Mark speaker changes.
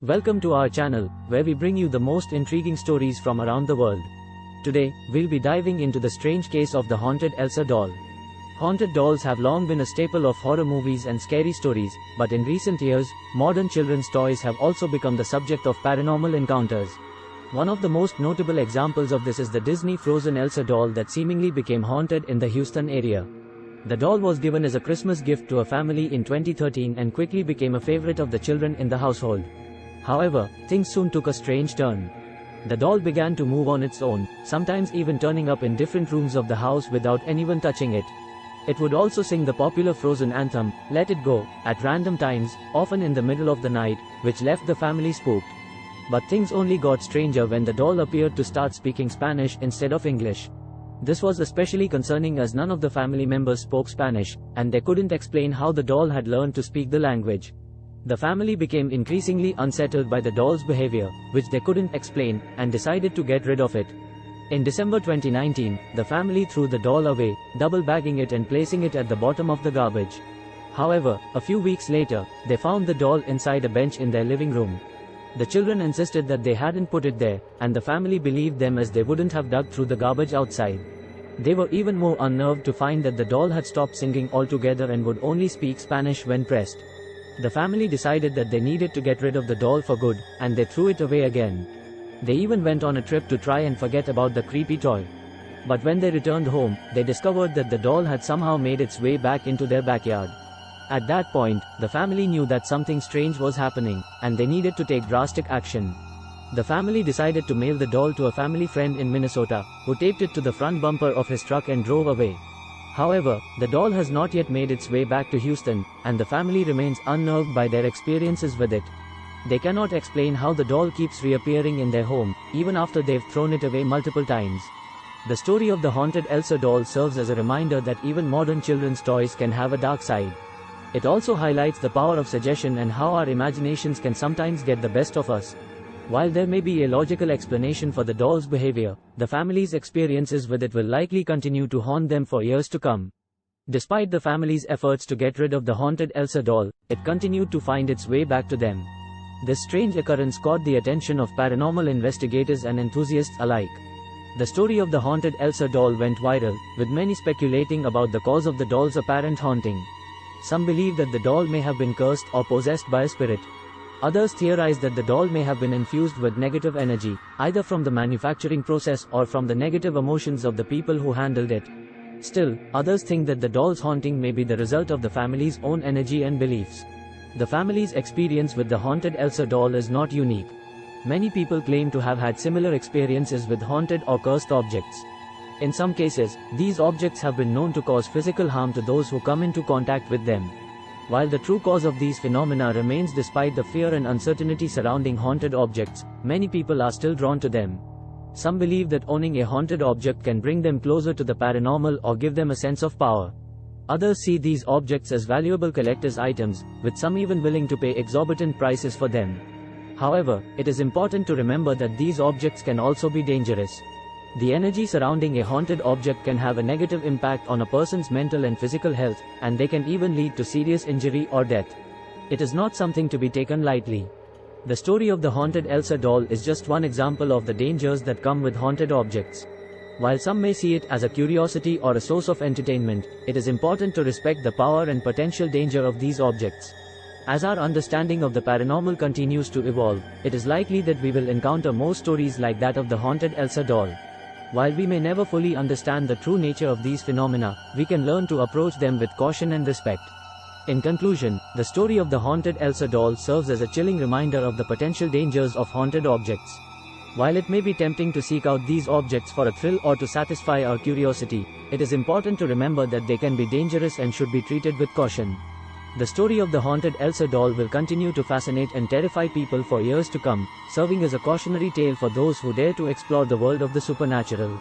Speaker 1: Welcome to our channel, where we bring you the most intriguing stories from around the world. Today, we'll be diving into the strange case of the haunted Elsa doll. Haunted dolls have long been a staple of horror movies and scary stories, but in recent years, modern children's toys have also become the subject of paranormal encounters. One of the most notable examples of this is the Disney Frozen Elsa doll that seemingly became haunted in the Houston area. The doll was given as a Christmas gift to a family in 2013 and quickly became a favorite of the children in the household. However, things soon took a strange turn. The doll began to move on its own, sometimes even turning up in different rooms of the house without anyone touching it. It would also sing the popular Frozen anthem, Let It Go, at random times, often in the middle of the night, which left the family spooked. But things only got stranger when the doll appeared to start speaking Spanish instead of English. This was especially concerning as none of the family members spoke Spanish, and they couldn't explain how the doll had learned to speak the language. The family became increasingly unsettled by the doll's behavior, which they couldn't explain, and decided to get rid of it. In December 2019, the family threw the doll away, double-bagging it and placing it at the bottom of the garbage. However, a few weeks later, they found the doll inside a bench in their living room. The children insisted that they hadn't put it there, and the family believed them as they wouldn't have dug through the garbage outside. They were even more unnerved to find that the doll had stopped singing altogether and would only speak Spanish when pressed. The family decided that they needed to get rid of the doll for good, and they threw it away again. They even went on a trip to try and forget about the creepy toy. But when they returned home, they discovered that the doll had somehow made its way back into their backyard. At that point, the family knew that something strange was happening, and they needed to take drastic action. The family decided to mail the doll to a family friend in Minnesota, who taped it to the front bumper of his truck and drove away. However, the doll has not yet made its way back to Houston, and the family remains unnerved by their experiences with it. They cannot explain how the doll keeps reappearing in their home, even after they've thrown it away multiple times. The story of the haunted Elsa doll serves as a reminder that even modern children's toys can have a dark side. It also highlights the power of suggestion and how our imaginations can sometimes get the best of us. While there may be a logical explanation for the doll's behavior, the family's experiences with it will likely continue to haunt them for years to come. Despite the family's efforts to get rid of the haunted Elsa doll, it continued to find its way back to them. This strange occurrence caught the attention of paranormal investigators and enthusiasts alike. The story of the haunted Elsa doll went viral, with many speculating about the cause of the doll's apparent haunting. Some believe that the doll may have been cursed or possessed by a spirit. Others theorize that the doll may have been infused with negative energy, either from the manufacturing process or from the negative emotions of the people who handled it. Still, others think that the doll's haunting may be the result of the family's own energy and beliefs. The family's experience with the haunted Elsa doll is not unique. Many people claim to have had similar experiences with haunted or cursed objects. In some cases, these objects have been known to cause physical harm to those who come into contact with them. While the true cause of these phenomena remains despite the fear and uncertainty surrounding haunted objects, many people are still drawn to them. Some believe that owning a haunted object can bring them closer to the paranormal or give them a sense of power. Others see these objects as valuable collector's items, with some even willing to pay exorbitant prices for them. However, it is important to remember that these objects can also be dangerous. The energy surrounding a haunted object can have a negative impact on a person's mental and physical health, and they can even lead to serious injury or death. It is not something to be taken lightly. The story of the haunted Elsa doll is just one example of the dangers that come with haunted objects. While some may see it as a curiosity or a source of entertainment, it is important to respect the power and potential danger of these objects. As our understanding of the paranormal continues to evolve, it is likely that we will encounter more stories like that of the haunted Elsa doll. While we may never fully understand the true nature of these phenomena, we can learn to approach them with caution and respect. In conclusion, the story of the haunted Elsa doll serves as a chilling reminder of the potential dangers of haunted objects. While it may be tempting to seek out these objects for a thrill or to satisfy our curiosity, it is important to remember that they can be dangerous and should be treated with caution. The story of the haunted Elsa doll will continue to fascinate and terrify people for years to come, serving as a cautionary tale for those who dare to explore the world of the supernatural.